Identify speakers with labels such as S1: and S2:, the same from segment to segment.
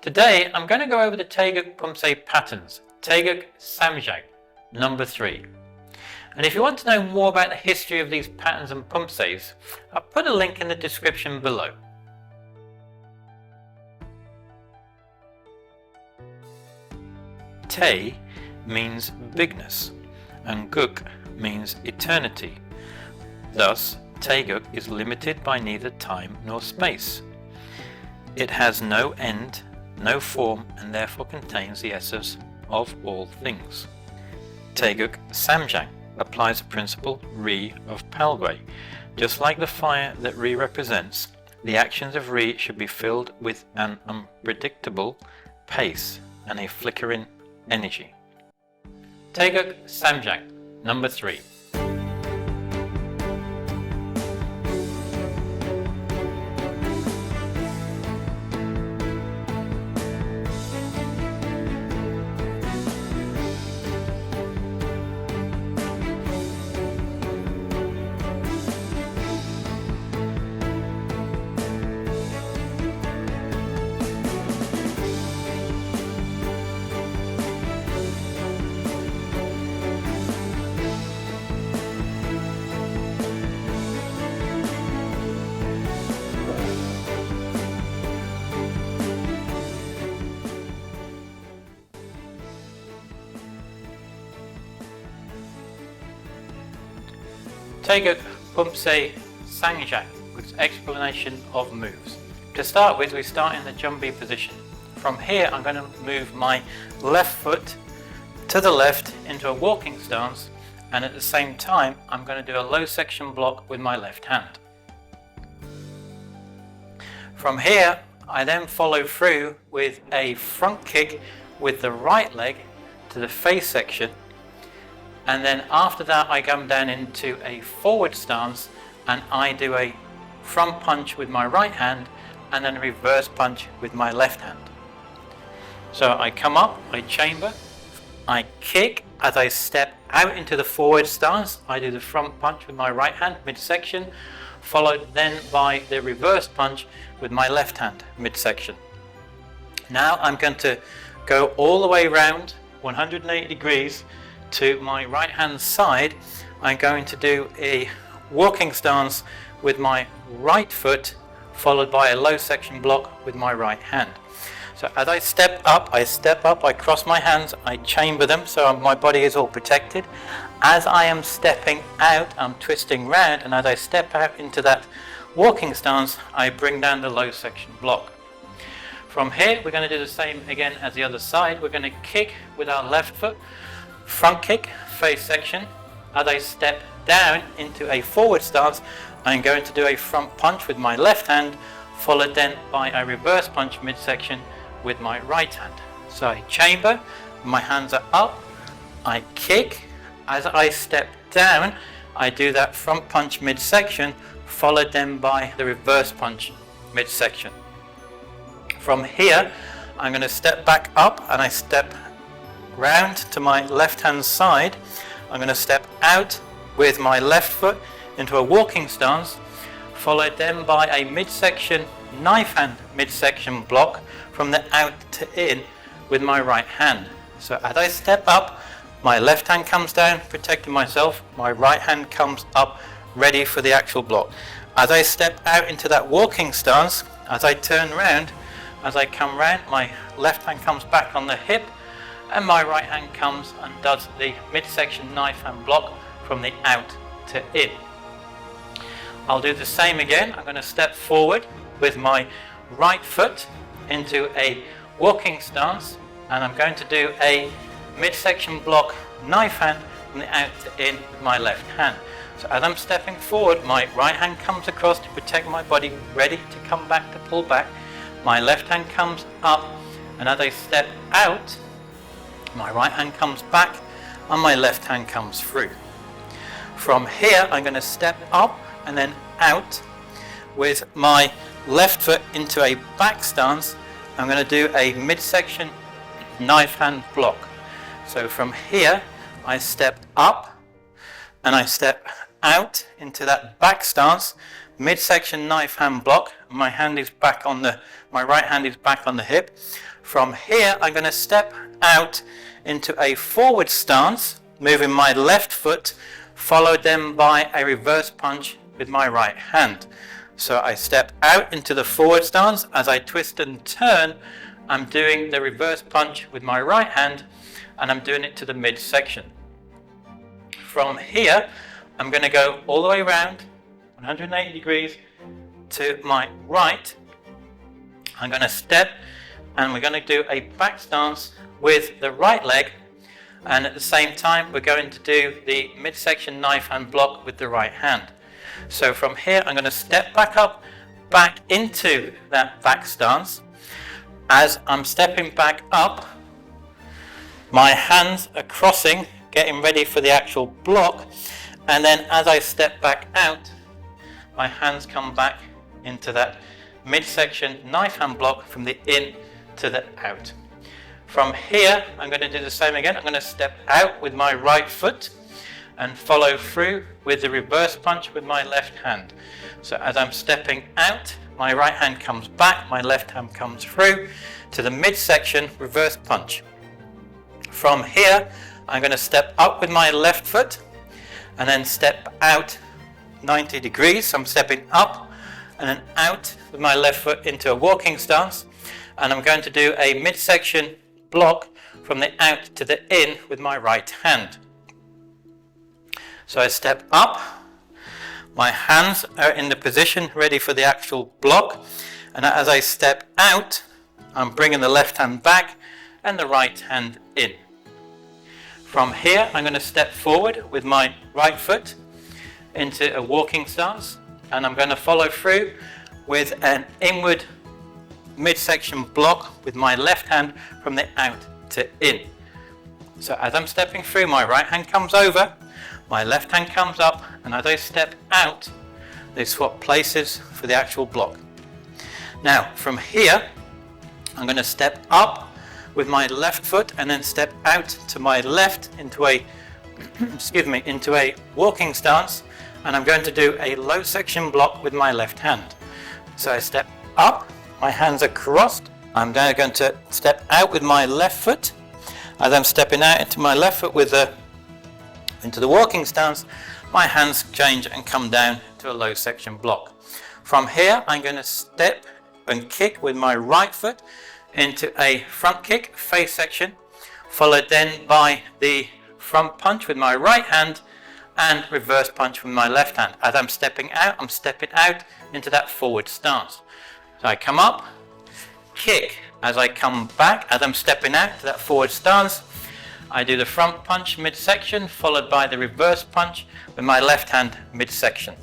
S1: Today I'm going to go over the Taegeuk Poomsae patterns, Taegeuk Sam Jang, number 3. And if you want to know more about the history of these patterns and Poomsaes, I'll put a link in the description below. Tae means bigness and Geuk means eternity. Thus, Taegeuk is limited by neither time nor space. It has no end, no form, and therefore contains the essence of all things. Taegeuk Sam Jang applies the principle Ri of Palgui. Just like the fire that Ri represents, the actions of Ri should be filled with an unpredictable pace and a flickering energy. Taegeuk Sam Jang, number 3. Taegeuk Poomsae Sam Jang with explanation of moves. To start with, we start in the Jumbi position. From here I'm going to move my left foot to the left into a walking stance, and at the same time I'm going to do a low section block with my left hand. From here I then follow through with a front kick with the right leg to the face section, and then after that I come down into a forward stance and I do a front punch with my right hand and then a reverse punch with my left hand. So I come up, I chamber, I kick. As I step out into the forward stance, I do the front punch with my right hand midsection, followed then by the reverse punch with my left hand midsection. Now I'm going to go all the way around 180 degrees to my right hand side. I'm going to do a walking stance with my right foot, followed by a low section block with my right hand. So as I step up, I cross my hands, I chamber them so my body is all protected. As I am stepping out, I'm twisting round, and as I step out into that walking stance, I bring down the low section block. From here we're going to do the same again as the other side. We're going to kick with our left foot, front kick, face section. As I step down into a forward stance, I'm going to do a front punch with my left hand, followed then by a reverse punch midsection with my right hand. So I chamber, my hands are up, I kick. As I step down, I do that front punch midsection, followed then by the reverse punch midsection. From here, I'm going to step back up and I step round to my left hand side. I'm going to step out with my left foot into a walking stance, followed then by a midsection knife hand midsection block from the out to in with my right hand. So as I step up, my left hand comes down, protecting myself, my right hand comes up, ready for the actual block. As I step out into that walking stance, as I turn round, as I come round, my left hand comes back on the hip, and my right hand comes and does the midsection knife hand block from the out to in. I'll do the same again. I'm going to step forward with my right foot into a walking stance, and I'm going to do a midsection block knife hand from the out to in with my left hand. So as I'm stepping forward, my right hand comes across to protect my body, ready to come back to pull back. My left hand comes up, and as I step out, my right hand comes back and my left hand comes through. From here I'm going to step up and then out with my left foot into a back stance. I'm going to do a midsection knife hand block. So from here I step up and I step out into that back stance, midsection knife hand block. My hand is back on my right hand is back on the hip. From here, I'm going to step out into a forward stance, moving my left foot, followed then by a reverse punch with my right hand. So I step out into the forward stance. As I twist and turn, I'm doing the reverse punch with my right hand, and I'm doing it to the midsection. From here, I'm going to go all the way around 180 degrees to my right. I'm going to step, and we're going to do a back stance with the right leg, and at the same time we're going to do the midsection knife hand block with the right hand. So from here, I'm going to step back up, back into that back stance. As I'm stepping back up, my hands are crossing, getting ready for the actual block, and then as I step back out, my hands come back into that midsection knife hand block from the in to the out. From here, I'm going to do the same again. I'm going to step out with my right foot and follow through with the reverse punch with my left hand. So as I'm stepping out, my right hand comes back, my left hand comes through to the midsection reverse punch. From here, I'm going to step up with my left foot and then step out 90 degrees. So I'm stepping up and then out with my left foot into a walking stance, and I'm going to do a midsection block from the out to the in with my right hand. So I step up, my hands are in the position ready for the actual block, and as I step out, I'm bringing the left hand back and the right hand in. From here, I'm going to step forward with my right foot into a walking stance, and I'm going to follow through with an inward midsection block with my left hand from the out to in. So as I'm stepping through, my right hand comes over, my left hand comes up, and as I step out, they swap places for the actual block. Now from here, I'm going to step up with my left foot and then step out to my left into a into a walking stance, and I'm going to do a low section block with my left hand. So I step up, my hands are crossed. I'm now going to step out with my left foot. As I'm stepping out into my left foot into the walking stance, my hands change and come down to a low section block. From here, I'm going to step and kick with my right foot into a front kick, face section, followed then by the front punch with my right hand and reverse punch with my left hand. As I'm stepping out into that forward stance. So I come up, kick. As I come back, as I'm stepping out to that forward stance, I do the front punch midsection, followed by the reverse punch with my left hand midsection.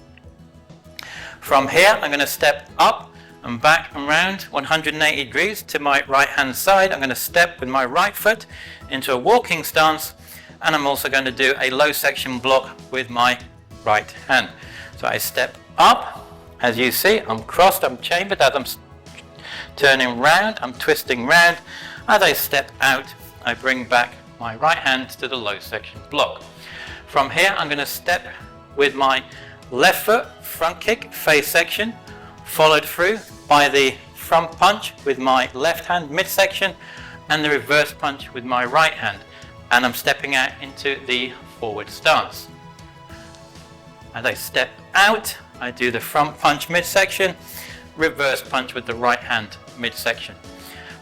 S1: From here, I'm going to step up and back and round 180 degrees to my right hand side. I'm going to step with my right foot into a walking stance, and I'm also going to do a low section block with my right hand. So I step up, as you see, I'm crossed, I'm chambered. As I'm turning round, I'm twisting round. As I step out, I bring back my right hand to the low section block. From here, I'm going to step with my left foot, front kick, face section, followed through by the front punch with my left hand midsection and the reverse punch with my right hand, and I'm stepping out into the forward stance. As I step out, I do the front punch midsection, reverse punch with the right hand midsection.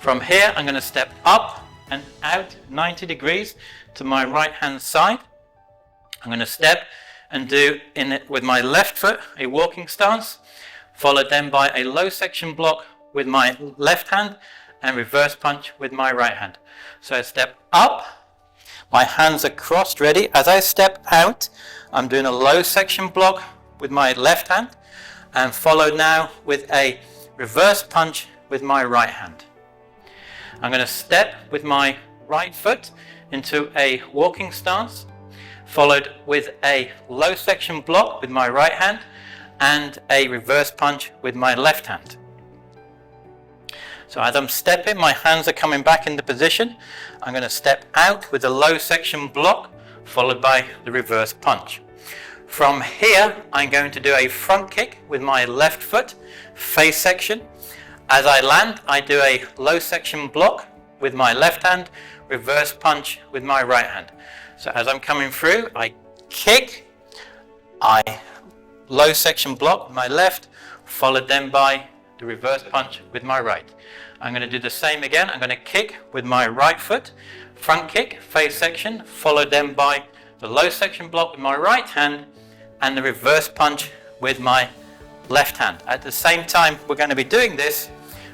S1: From here, I'm going to step up and out 90 degrees to my right hand side. I'm going to step and do with my left foot a walking stance, followed then by a low section block with my left hand and reverse punch with my right hand. So I step up, my hands are crossed ready. As I step out, I'm doing a low section block with my left hand, and followed now with a reverse punch with my right hand. I'm going to step with my right foot into a walking stance, followed with a low section block with my right hand and a reverse punch with my left hand. So as I'm stepping, my hands are coming back into position. I'm going to step out with a low section block, followed by the reverse punch. From here, I'm going to do a front kick with my left foot, face section. As I land, I do a low section block with my left hand, reverse punch with my right hand. So as I'm coming through, I kick, I low section block with my left, followed then by the reverse punch with my right. I'm going to do the same again. I'm going to kick with my right foot, front kick, face section, followed then by the low section block with my right hand, and the reverse punch with my left hand. At the same time we're going to be doing this,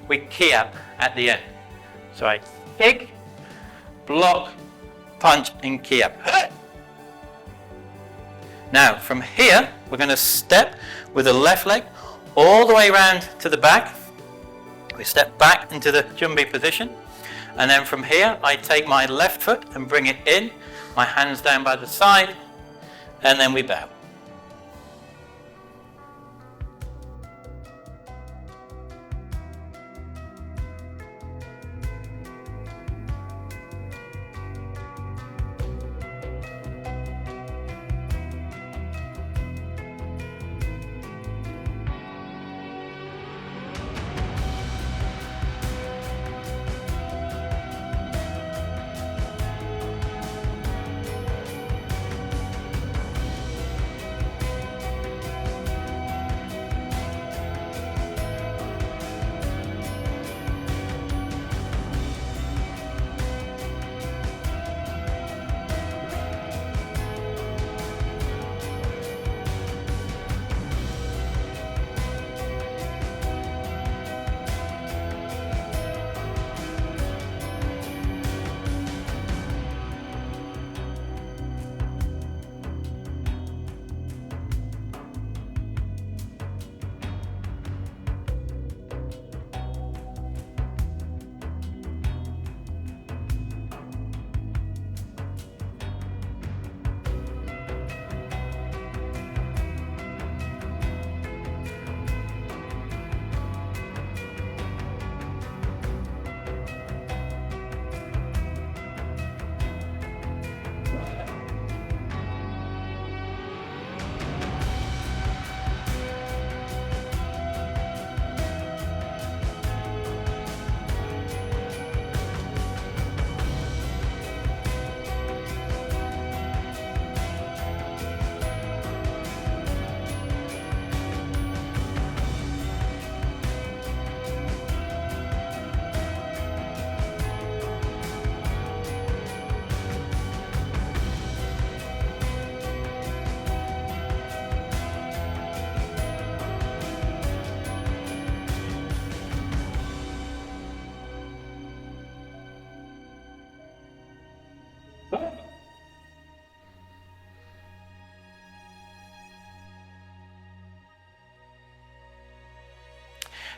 S1: we kiap at the end. So I kick, block, punch and kiap. Now from here we're going to step with the left leg all the way around to the back. We step back into the jumbi position, and then from here I take my left foot and bring it in, my hands down by the side, and then we bow.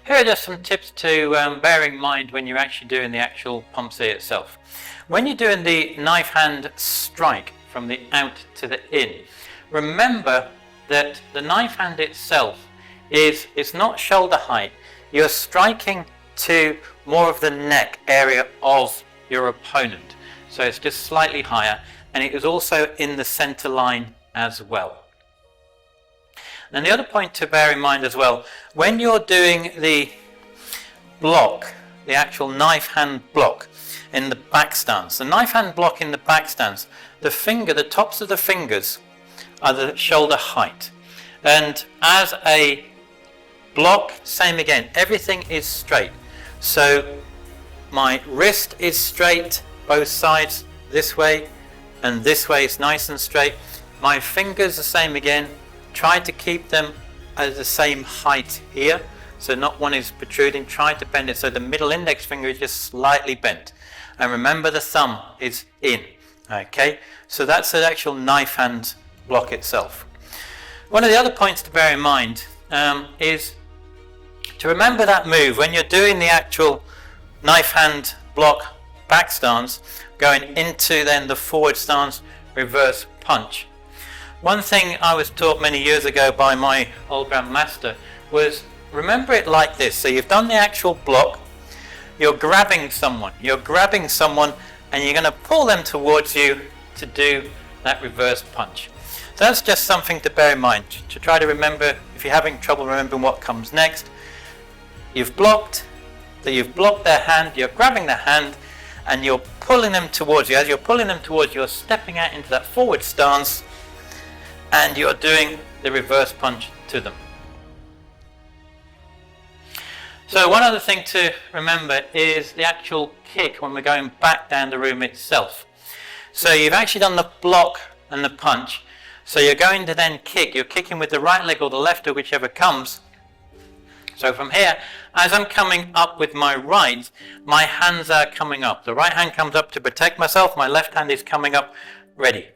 S1: Here are just some tips to bear in mind when you're actually doing the actual Poomsae itself. When you're doing the knife hand strike from the out to the in, remember that the knife hand itself is not shoulder height. You're striking to more of the neck area of your opponent. So it's just slightly higher, and it is also in the center line as well. And the other point to bear in mind as well, when you're doing the block, the actual knife hand block in the back stance, the knife hand block in the back stance, the tops of the fingers are the shoulder height. And as a block, same again, everything is straight. So my wrist is straight, both sides, this way and this way, it's nice and straight. My fingers the same again. Try to keep them at the same height here, so not one is protruding. Try to bend it so the middle index finger is just slightly bent. And remember the thumb is in. Okay, so that's the actual knife hand block itself. One of the other points to bear in mind is to remember that move when you're doing the actual knife hand block back stance, going into then the forward stance reverse punch. One thing I was taught many years ago by my old grandmaster was remember it like this. So you've done the actual block, you're grabbing someone and you're going to pull them towards you to do that reverse punch. So that's just something to bear in mind, to try to remember if you're having trouble remembering what comes next. You've blocked their hand, you're grabbing their hand and you're pulling them towards you. As you're pulling them towards you, you're stepping out into that forward stance and you're doing the reverse punch to them. So one other thing to remember is the actual kick when we're going back down the room itself. So you've actually done the block and the punch. So you're going to then kick. You're kicking with the right leg or the left or whichever comes. So from here, as I'm coming up with my right, my hands are coming up. The right hand comes up to protect myself. My left hand is coming up ready.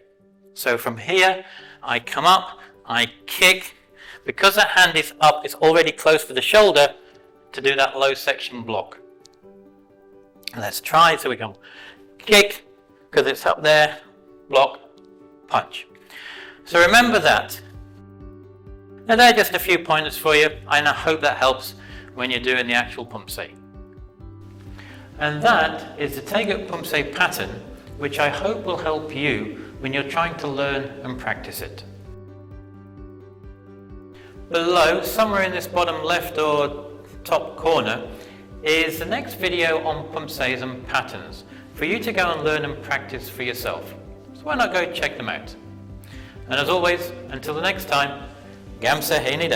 S1: So from here, I come up, I kick. Because that hand is up, it's already close to the shoulder to do that low section block. Let's try. So we come kick, because it's up there, block, punch. So remember that. Now there are just a few pointers for you, and I hope that helps when you're doing the actual Poomsae. And that is the Taegeuk Poomsae pattern, which I hope will help you when you're trying to learn and practice it. Below, somewhere in this bottom left or top corner, is the next video on Poomsaes and patterns for you to go and learn and practice for yourself. So why not go check them out? And as always, until the next time, Gam Sa Hae Ni.